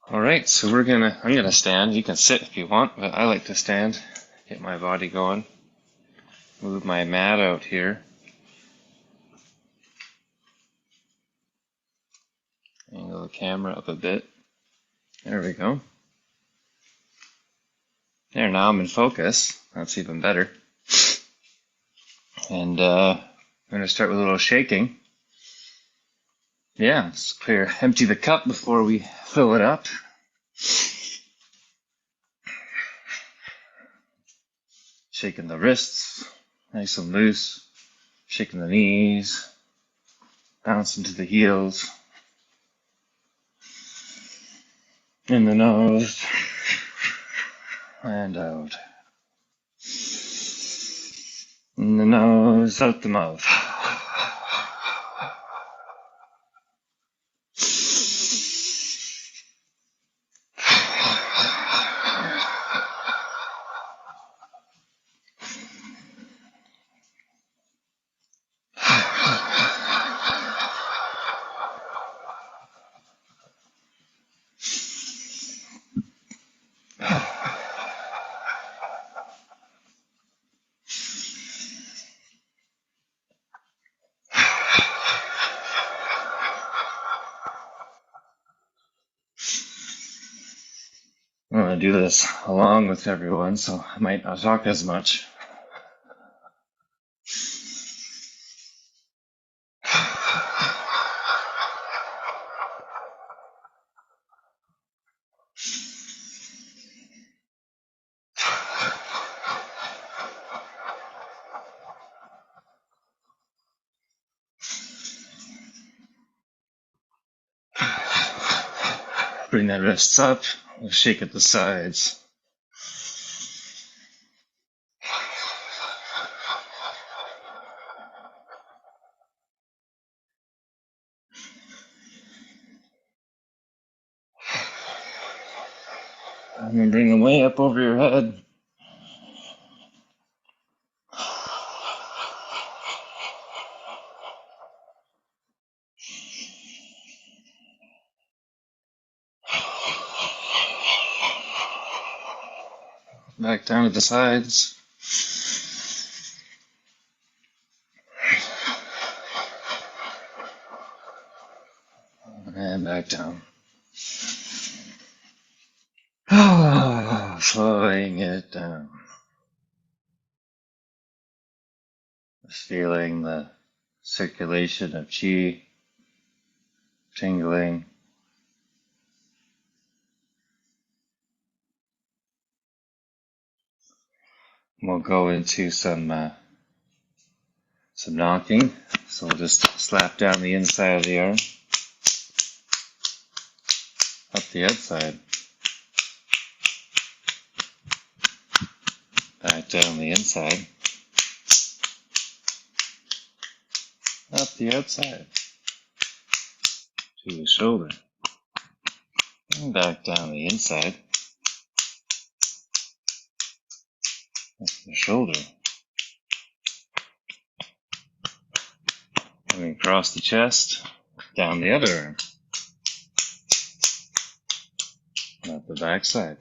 All right, so I'm gonna stand. You can sit if you want, but I like to stand. Get my body going. Move my mat out here. Angle the camera up a bit. There we go. There, now I'm in focus. That's even better. And I'm gonna start with a little shaking. Yeah, let's empty the cup before we fill it up. Shaking the wrists, nice and loose. Shaking the knees, bouncing to the heels. In the nose, and out. In the nose, out the mouth. I'm going to do this along with everyone, so I might not talk as much. Bring the wrists up, shake at the sides. And then bring them way up over your head. Back down to the sides. And back down. Slowing it down. Just feeling the circulation of chi, tingling. We'll go into some knocking. So we'll just slap down the inside of the arm, up the outside, back down the inside, up the outside, to the shoulder, and back down the inside, up the shoulder, coming across the chest, down the other arm, and up the backside,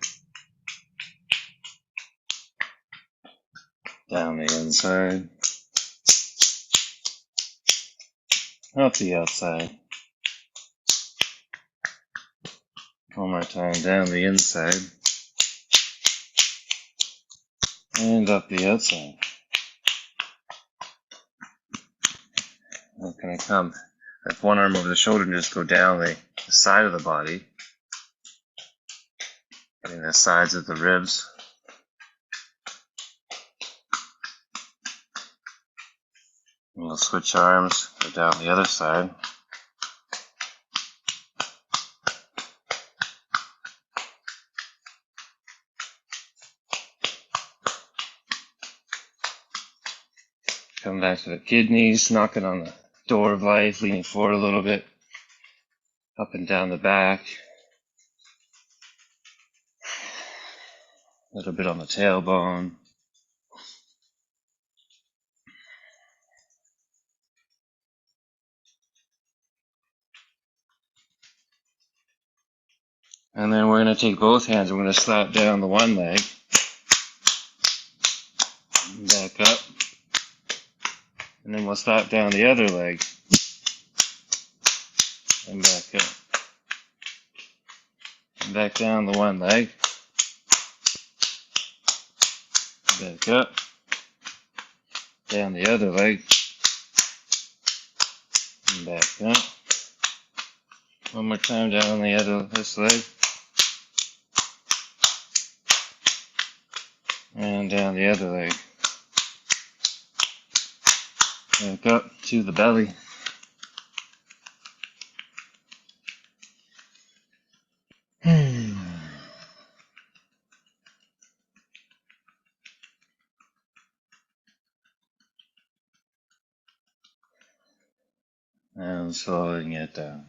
down the inside, up the outside. One more time, down the inside, and up the outside. Now can I come with one arm over the shoulder and just go down the side of the body, getting the sides of the ribs. And we'll switch arms, go down the other side. Come back to the kidneys, knocking on the door of life, leaning forward a little bit, up and down the back, a little bit on the tailbone. And then we're going to take both hands. We're going to slap down the one leg. Back up. And then we'll slap down the other leg. And back up. And back down the one leg. Back up. Down the other leg. And back up. One more time down this leg. And down the other leg. Back up to the belly. And slowing it down.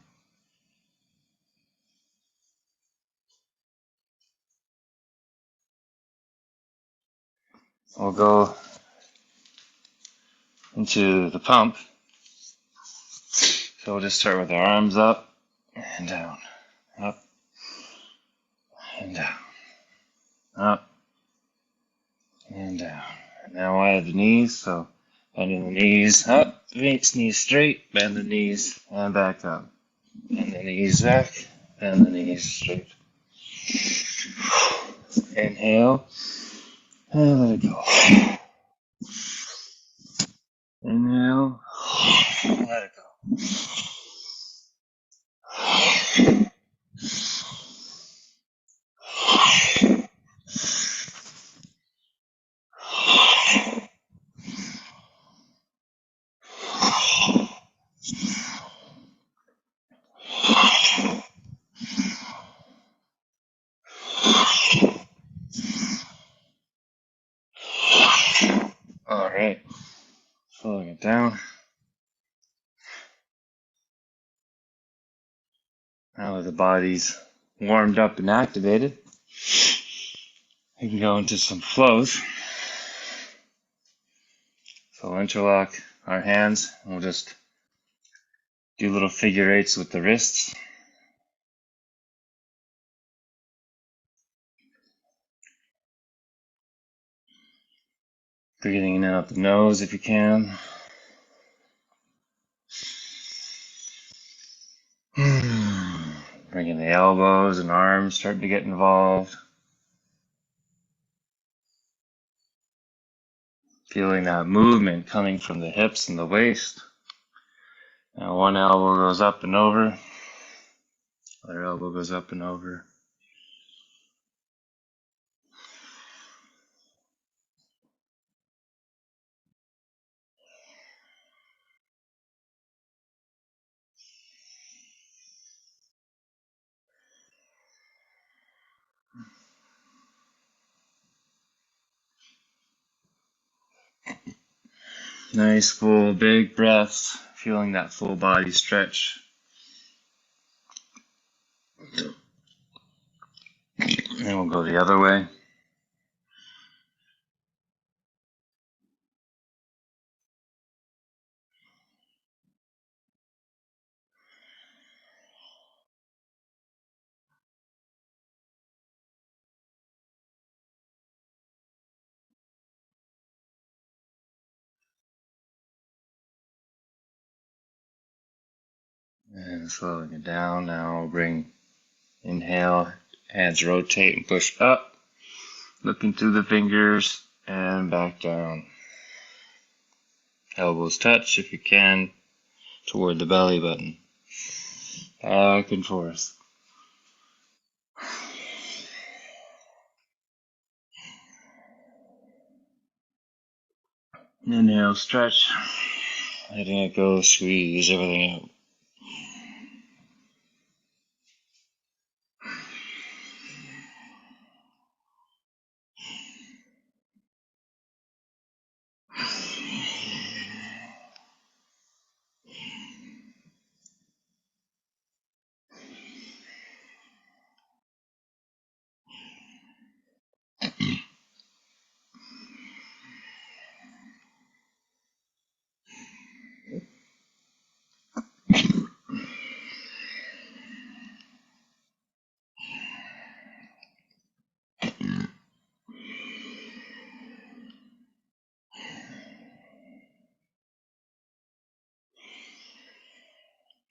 We'll go into the pump. So we'll just start with our arms up and down, up and down, up and down. And now I have the knees, so bending the knees up, knees straight, bend the knees and back up. Bend the knees back, bend the knees straight. Inhale and let it go. Inhale, let it go. All right, slowing it down. Now that the body's warmed up and activated, we can go into some flows. So we'll interlock our hands and we'll just do little figure eights with the wrists. Breathing in and out the nose if you can. Bringing the elbows and arms starting to get involved. Feeling that movement coming from the hips and the waist. Now one elbow goes up and over. Other elbow goes up and over. Nice full big breaths. Feeling that full body stretch. And we'll go the other way. And slowing it down. Now we'll bring inhale, hands rotate and push up. Looking through the fingers and back down. Elbows touch if you can toward the belly button. Back and forth. Inhale, stretch. Letting it go, squeeze everything out.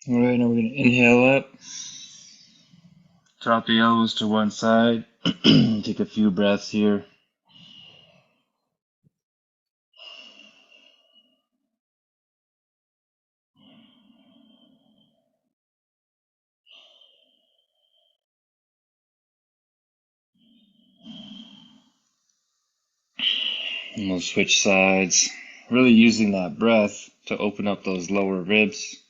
All right, now we're going to inhale up, drop the elbows to one side, take a few breaths here. And we'll switch sides, really using that breath to open up those lower ribs.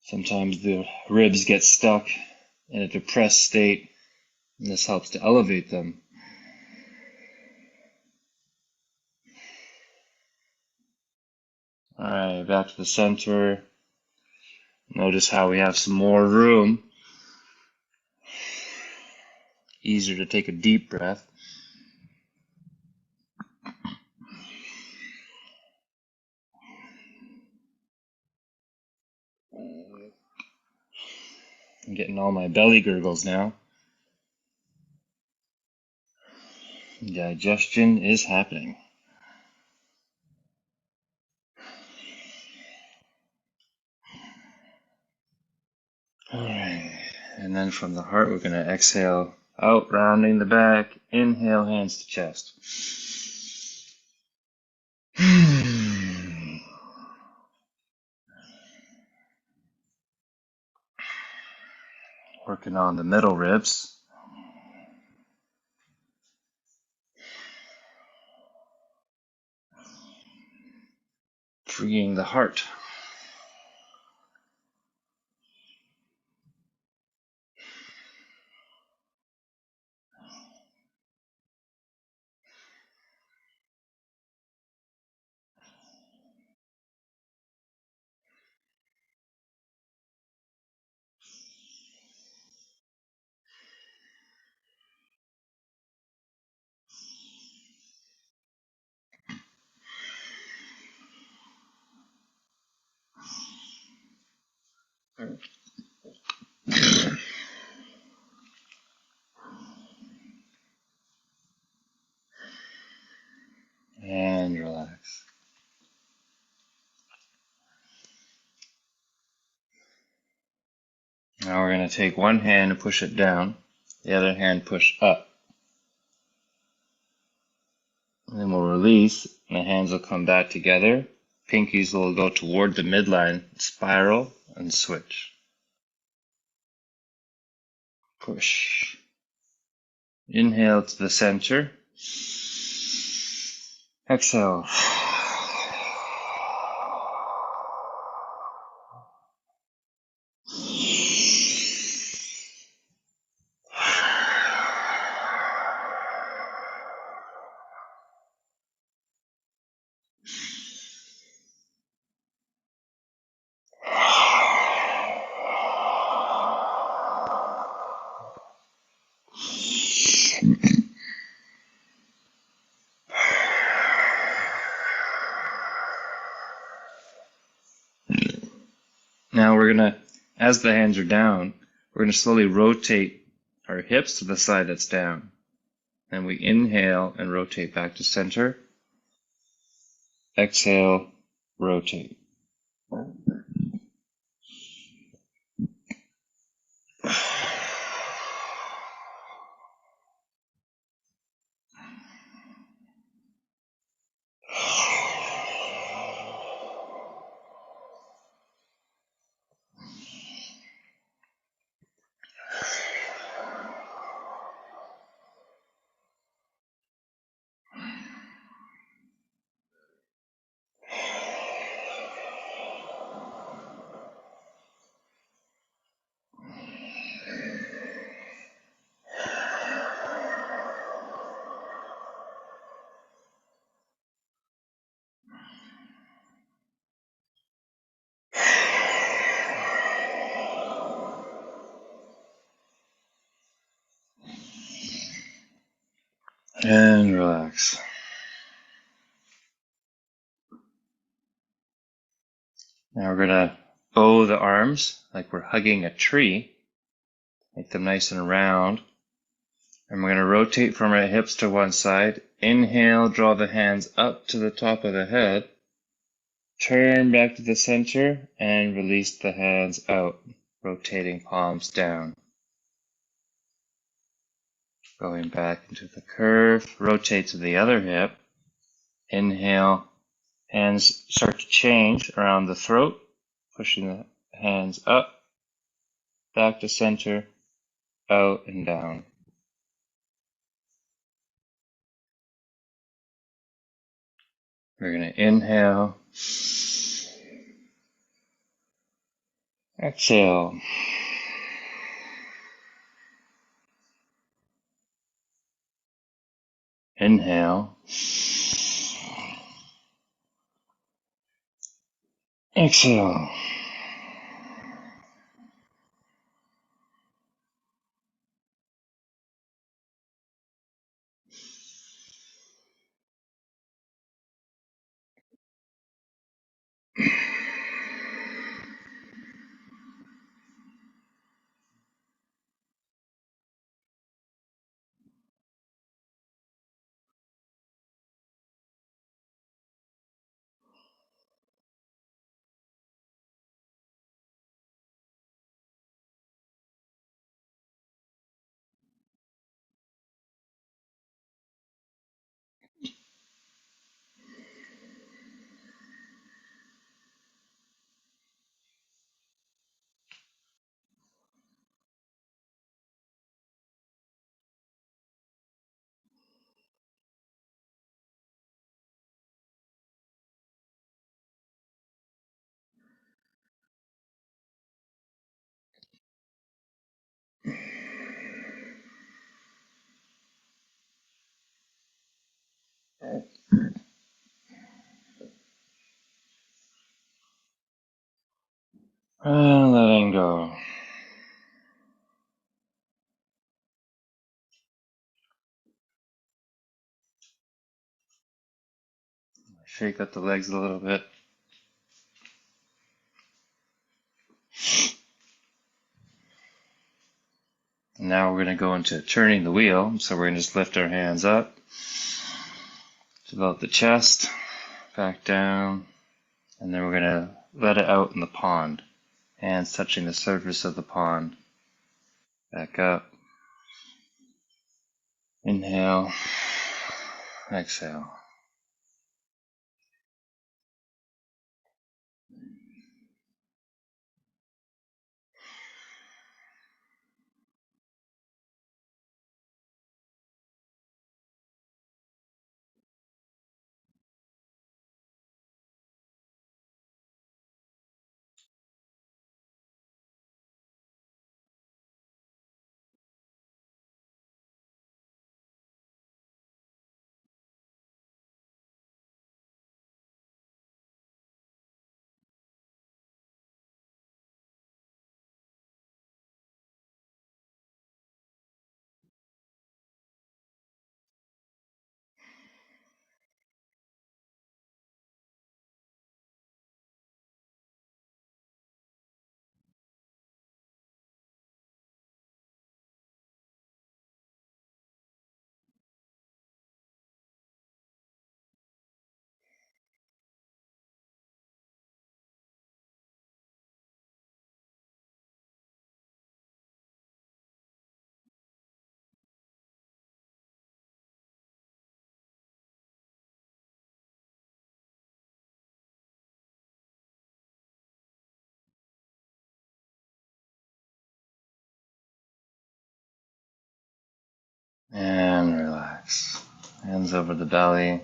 Sometimes the ribs get stuck in a depressed state, and this helps to elevate them. All right, back to the center. Notice how we have some more room. Easier to take a deep breath. I'm getting all my belly gurgles now. Digestion is happening. All right, and then from the heart, we're going to exhale out, rounding the back. Inhale, hands to chest. Working on the middle ribs. Freeing the heart. And relax. Now we're going to take one hand and push it down, the other hand push up. And then we'll release, and the hands will come back together. Pinkies will go toward the midline, spiral, and switch. Push. Inhale to the center. Exhale. Now we're going to, as the hands are down, we're going to slowly rotate our hips to the side that's down. Then we inhale and rotate back to center. Exhale, rotate. And relax. Now we're going to bow the arms like we're hugging a tree. Make them nice and round. And we're going to rotate from our hips to one side. Inhale, draw the hands up to the top of the head. Turn back to the center and release the hands out, rotating palms down. Going back into the curve, rotate to the other hip. Inhale, hands start to change around the throat, pushing the hands up, back to center, out and down. We're going to inhale, exhale. Inhale, exhale. And letting go. Shake up the legs a little bit. Now we're going to go into turning the wheel. So we're going to just lift our hands up, develop the chest, back down, and then we're going to let it out in the pond. Hands touching the surface of the pond. Back up. Inhale. Exhale. And relax. Hands over the belly.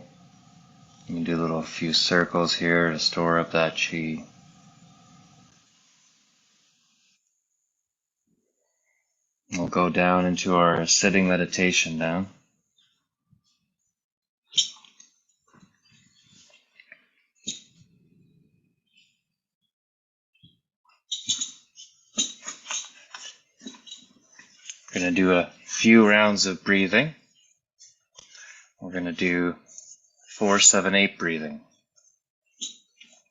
You can do a little few circles here to store up that chi. We'll go down into our sitting meditation now. We're going to do a few rounds of breathing. We're going to do 4-7-8 breathing.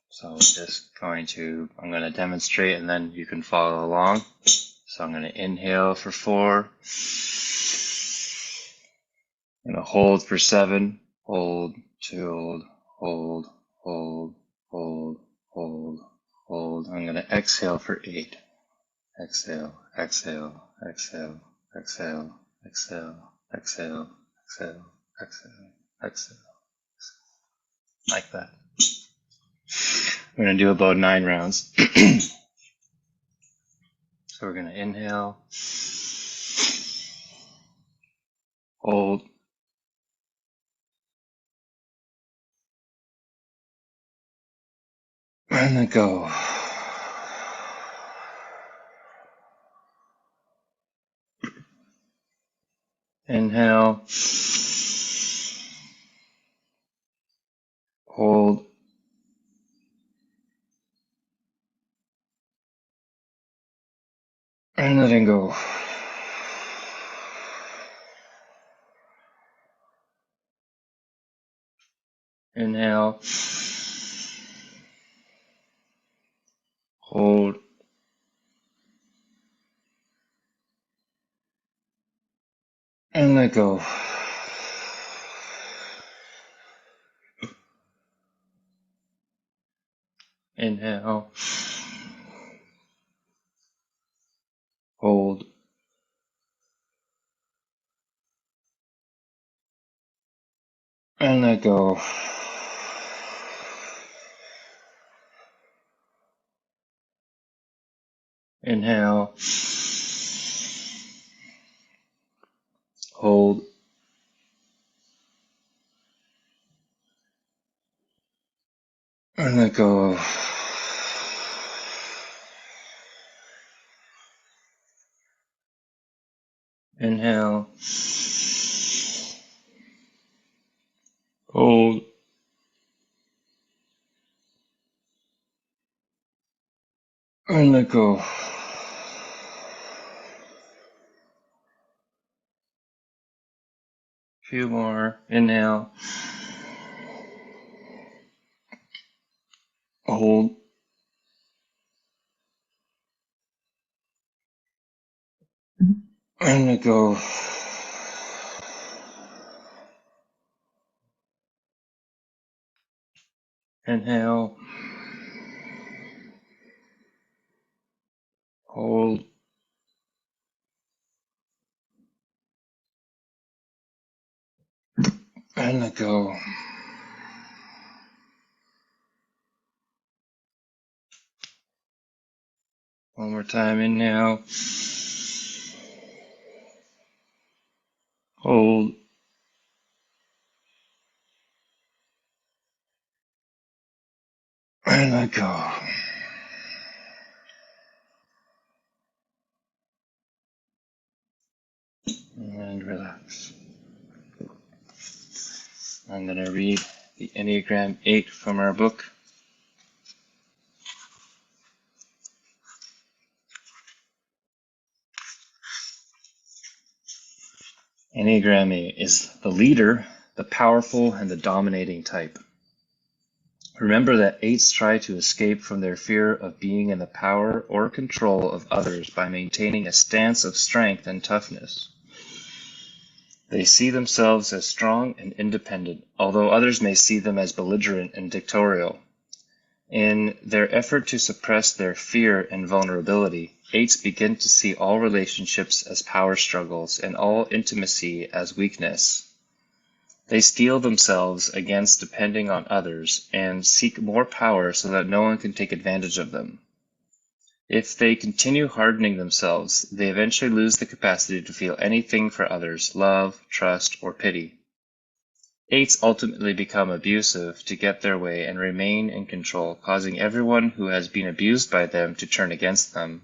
So I'm going to demonstrate and then you can follow along. So I'm going to inhale for 4, I'm going to hold for 7. Hold, 2, hold, hold, hold, hold, hold. I'm going to exhale for 8. Exhale, exhale, exhale, exhale, exhale, exhale, exhale, exhale, exhale. Like that. We're going to do about 9 rounds. So we're going to inhale, hold, and then go. Inhale, hold, and letting go. Inhale, hold, and let go. Inhale, hold, and let go. Inhale, hold, and let go. Inhale, hold, and let go. Few more. Inhale, hold, and let go. Inhale, hold, and let go. One more time. Inhale, hold, and let go. And relax. I'm going to read the Enneagram 8 from our book. Enneagram 8 is the leader, the powerful, and the dominating type. Remember that 8s try to escape from their fear of being in the power or control of others by maintaining a stance of strength and toughness. They see themselves as strong and independent, although others may see them as belligerent and dictatorial. In their effort to suppress their fear and vulnerability, 8s begin to see all relationships as power struggles and all intimacy as weakness. They steel themselves against depending on others and seek more power so that no one can take advantage of them. If they continue hardening themselves, they eventually lose the capacity to feel anything for others, love, trust, or pity. 8s ultimately become abusive to get their way and remain in control, causing everyone who has been abused by them to turn against them.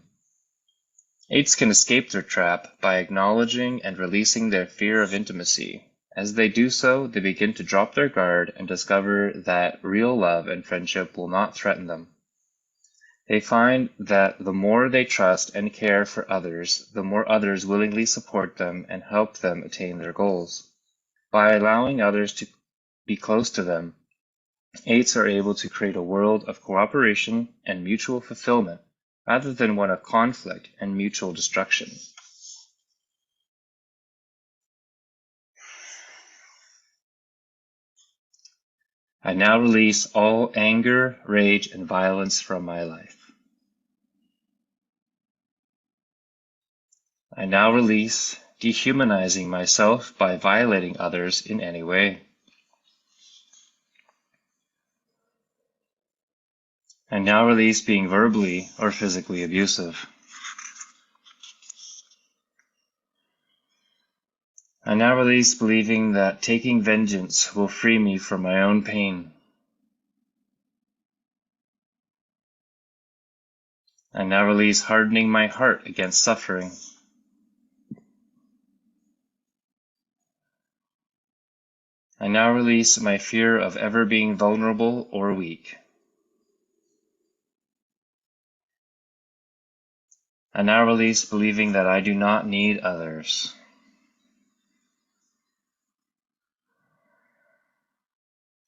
8s can escape their trap by acknowledging and releasing their fear of intimacy. As they do so, they begin to drop their guard and discover that real love and friendship will not threaten them. They find that the more they trust and care for others, the more others willingly support them and help them attain their goals. By allowing others to be close to them, 8s are able to create a world of cooperation and mutual fulfillment, rather than one of conflict and mutual destruction. I now release all anger, rage, and violence from my life. I now release dehumanizing myself by violating others in any way. I now release being verbally or physically abusive. I now release believing that taking vengeance will free me from my own pain. I now release hardening my heart against suffering. I now release my fear of ever being vulnerable or weak. I now release believing that I do not need others.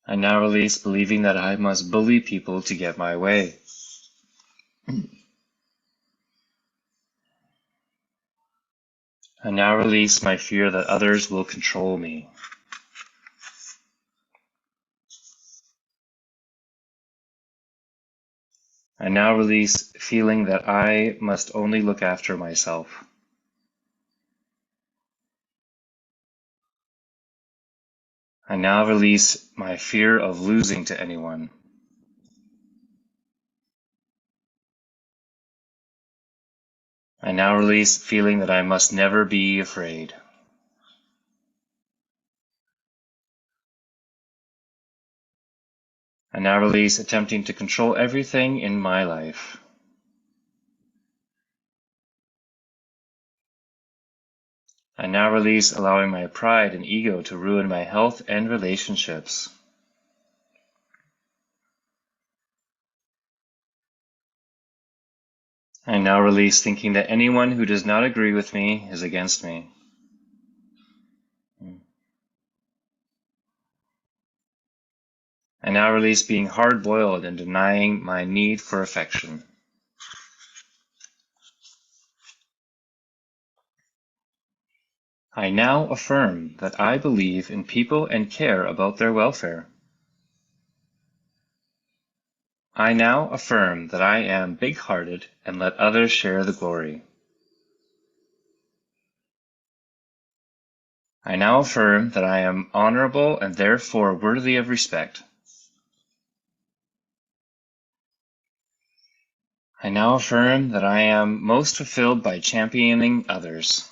I now release believing that I must bully people to get my way. I now release my fear that others will control me. I now release feeling that I must only look after myself. I now release my fear of losing to anyone. I now release feeling that I must never be afraid. I now release attempting to control everything in my life. I now release allowing my pride and ego to ruin my health and relationships. I now release thinking that anyone who does not agree with me is against me. I now release being hard-boiled and denying my need for affection. I now affirm that I believe in people and care about their welfare. I now affirm that I am big-hearted and let others share the glory. I now affirm that I am honorable and therefore worthy of respect. I now affirm that I am most fulfilled by championing others.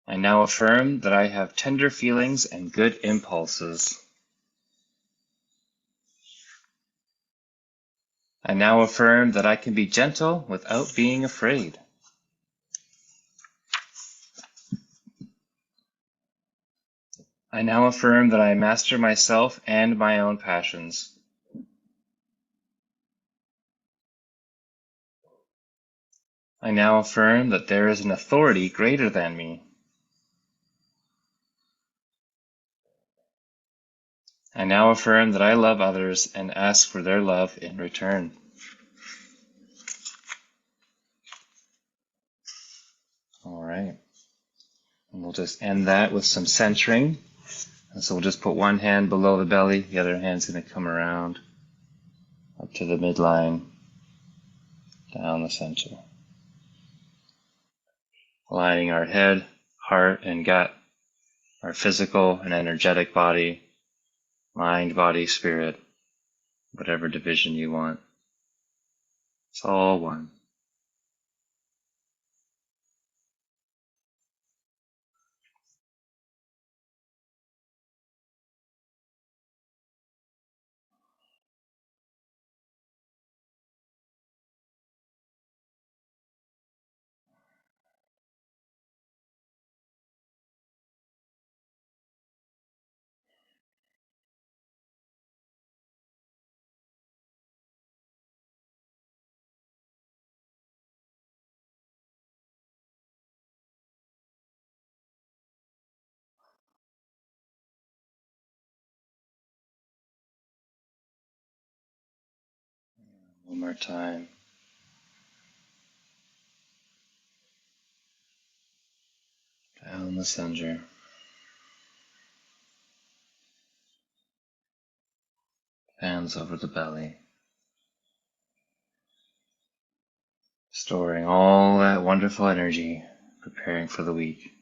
I now affirm that I have tender feelings and good impulses. I now affirm that I can be gentle without being afraid. I now affirm that I master myself and my own passions. I now affirm that there is an authority greater than me. I now affirm that I love others and ask for their love in return. All right. And we'll just end that with some centering. And so we'll just put one hand below the belly, the other hand's going to come around up to the midline, down the center. Aligning our head, heart, and gut, our physical and energetic body, mind, body, spirit, whatever division you want. It's all one. One more time. Down the center. hands over the belly, storing all that wonderful energy, preparing for the week,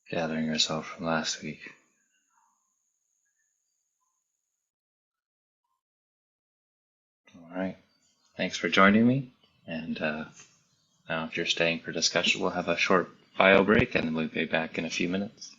gathering yourself from last week. All right. Thanks for joining me. And now, if you're staying for discussion, we'll have a short bio break and then we'll be back in a few minutes.